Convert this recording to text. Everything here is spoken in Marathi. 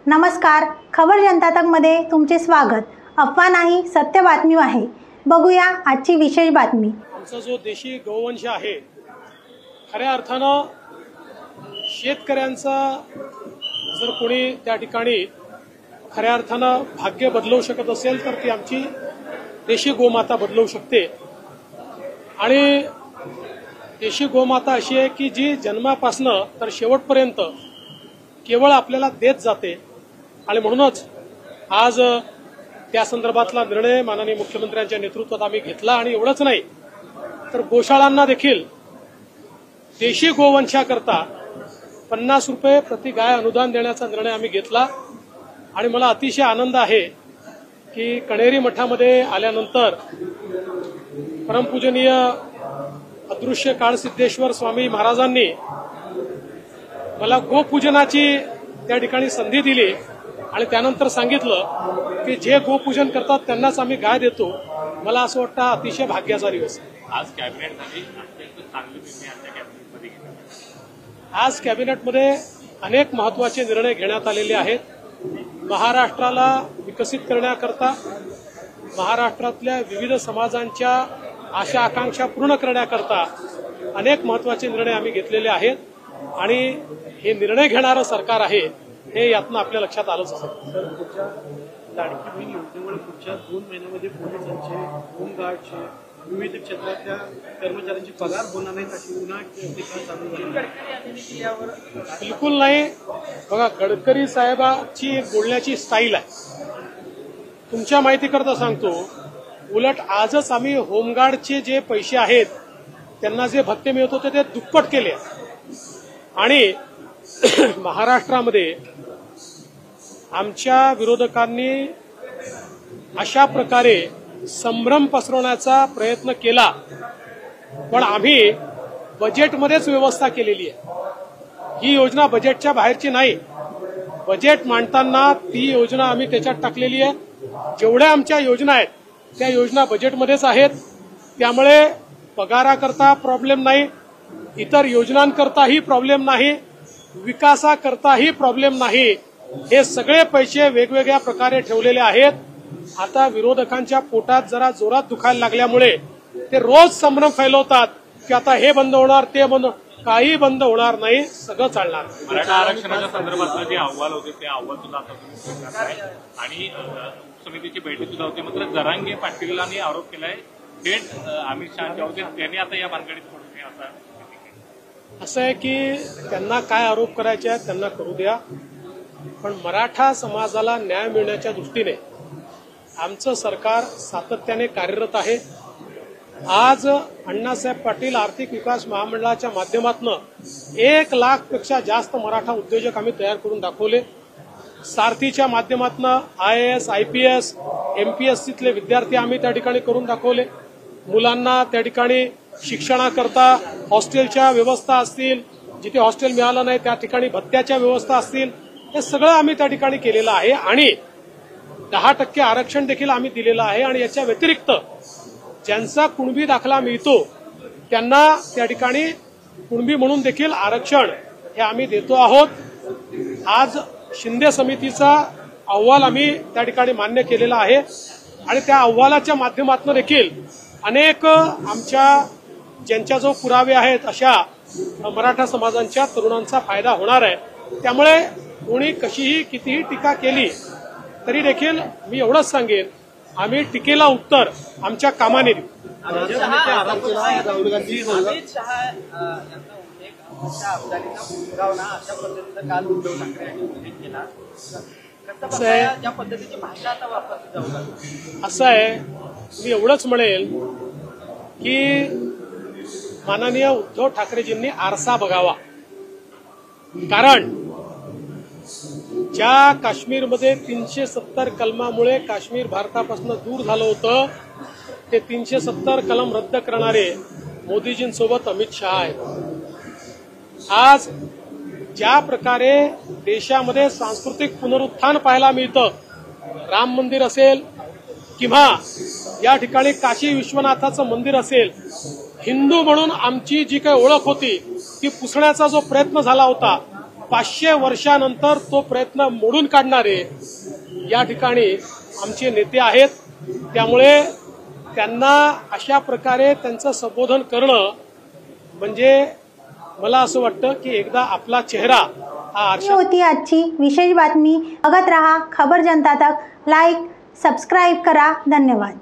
नमस्कार, खबर जनता तक मध्ये तुमचे स्वागत। अफवा नाही, सत्य बातमी आहे। बघूया आजची विशेष बातमी। आमचा जो देशी गोवंश आहे, खऱ्या अर्थानं शेतकऱ्यांचा जर कोणी त्या ठिकाणी खऱ्या अर्थानं भाग्य बदलवू शकत असेल तर ती आमची देशी गोमाता बदलवू शकते। आणि देशी गोमाता अशी आहे की जी जन्मापासनं तर शेवटपर्यंत केवळ आपल्याला देत जाते। आणि म्हणूनच आज त्या संदर्भातला निर्णय माननीय मुख्यमंत्र्यांच्या नेतृत्वात आम्ही घेतला। आणि एवढंच नाही तर गोशाळांना देखील देशी गोवंशाकरता 50 रुपये प्रति गाय अनुदान देण्याचा निर्णय आम्ही घेतला। आणि मला अतिशय आनंद आहे की कणेरी मठामध्ये आल्यानंतर परमपूजनीय अदृश्य काळसिद्धेश्वर स्वामी महाराजांनी मला गोपूजनाची त्या ठिकाणी संधी दिली आणि त्यानंतर सांगितलं की जे गोपूजन करतात त्यांनाच आम्ही गाय देतो। मला असं वाटतं अतिशय भाग्याचा दिवस आहे। आज कॅबिनेट झाली, अत्यंत चांगले निर्णय आजच्या कॅबिनेटमध्ये घेतले। आज कॅबिनेटमध्ये अनेक महत्त्वाचे निर्णय घेण्यात आलेले आहेत। महाराष्ट्राला विकसित करण्याकरता, महाराष्ट्रातल्या विविध समाजांच्या आशा आकांक्षा पूर्ण करण्याकरता अनेक महत्त्वाचे निर्णय आम्ही घेतलेले आहेत। आणि हे निर्णय घेणारं सरकार आहे हे यातनं आपल्या लक्षात आलंच असेल। लाडकी बहीण योजनेमुळे पुढच्या 2 महिन्यामध्ये पोलिसांचे, होमगार्डचे, विविध क्षेत्रातल्या कर्मचाऱ्यांची पगार होणार नाहीत अशी पुन्हा टीका चालू झाली। बिलकुल नाही। बघा, गडकरी साहेबांची एक बोलण्याची स्टाईल आहे। तुमच्या माहितीकरता सांगतो, उलट आजच आम्ही होमगार्डचे जे पैसे आहेत त्यांना जे भत्ते मिळत होते ते दुप्पट केले। आणि महाराष्ट्रामध्ये आमच्या विरोधकांनी अशा प्रकारे संभ्रम पसरवण्याचा प्रयत्न केला, पण आम्ही बजेटमध्येच व्यवस्था केलेली आहे। ही योजना बजेटच्या बाहेरची नाही। बजेट मांडताना ती योजना आम्ही त्याच्यात टाकलेली आहे। जेवढ्या आमच्या योजना आहेत त्या योजना बजेटमध्येच आहेत। त्यामुळे पगाराकरता प्रॉब्लेम नाही, इतर योजनांकरताही प्रॉब्लेम नाही, विकासाकरताही प्रॉब्लेम नाही। हे सगळे पैसे वेगवेगळ्या प्रकारे ठेवलेले आहेत। आता विरोधकांच्या पोटात जरा जोरात दुखायला लागल्यामुळे ते रोज संभ्रम फैलवतात की आता हे बंद होणार, ते बंद, काही बंद होणार नाही, सगळं चालणार। मराठा आरक्षणाच्या संदर्भातलं जे अहवाल होते ते अहवाल सुद्धा आता तुम्ही करताय आणि समितीची बैठक सुद्धा होती। मात्र जरांगे पाटीलांनी आरोप केलाय थेट अमित शहाच्या होते, त्यांनी आता या भानगडीत पडू नये असं आहे की त्यांना काय आरोप करायचे आहेत त्यांना करू द्या, पण मराठा समाजाला न्याय मिळण्याच्या दृष्टीने आमचं सरकार सातत्याने कार्यरत आहे। आज अण्णासाहेब पाटील आर्थिक विकास महामंडळाच्या माध्यमातून 1 लाखपेक्षा जास्त मराठा उद्योजक आम्ही तयार करून दाखवले। सारथीच्या माध्यमातून IAS, IPS, MPSCतले विद्यार्थी आम्ही त्या ठिकाणी करून दाखवले। मुलांना त्या ठिकाणी शिक्षणाकरता हॉस्टेलच्या व्यवस्था असतील, जिथे हॉस्टेल मिळालं नाही त्या ठिकाणी भत्त्याच्या व्यवस्था असतील, हे सगळं आम्ही त्या ठिकाणी केलेलं आहे। आणि 10% आरक्षण देखील आम्ही दिलेलं आहे। आणि याच्या व्यतिरिक्त ज्यांचा कुणबी दाखला मिळतो त्यांना त्या ठिकाणी कुणबी म्हणून देखील आरक्षण हे आम्ही देतो आहोत। आज शिंदे समितीचा अहवाल आम्ही त्या ठिकाणी मान्य केलेला आहे आणि त्या अहवालाच्या माध्यमातून देखील अनेक आमच्या ज्यांच्या जो पुरावे आहेत अशा मराठा समाजांच्या तरुणांचा फायदा होणार आहे। त्यामुळे कोणी कशीही कितीही टीका केली तरी देखील मी एवढंच सांगेन, आम्ही टीकेला उत्तर आमच्या कामाने देऊ। असं आहे, मी एवढंच म्हणेल की माननीय उद्धव ठाकरेजींनी आरसा बघावा। कारण ज्या काश्मीरमध्ये 370 कलमामुळे काश्मीर भारतापासून दूर झालं होतं ते 370 कलम रद्द करणारे मोदीजींसोबत अमित शहा आहेत। आज ज्या प्रकारे देशामध्ये सांस्कृतिक पुनरुत्थान पाहायला मिळतं, राम मंदिर असेल किंवा या ठिकाणी काशी विश्वनाथाचं मंदिर असेल, हिंदू म्हणून आमची जी काही ओळख होती ती पुसण्याचा जो प्रयत्न झाला होता 500 वर्षानंतर तो प्रयत्न मोडून काढणारे या ठिकाणी आमचे नेते आहेत. त्यामुळे त्यांना अशा प्रकारे त्यांचं संबोधन करणं म्हणजे मला असं वाटतं की एकदा आपला चेहरा हा ही होती आजची विशेष बातमी. बघत रहा खबर जनता तक. लाईक सबस्क्राईब करा. धन्यवाद.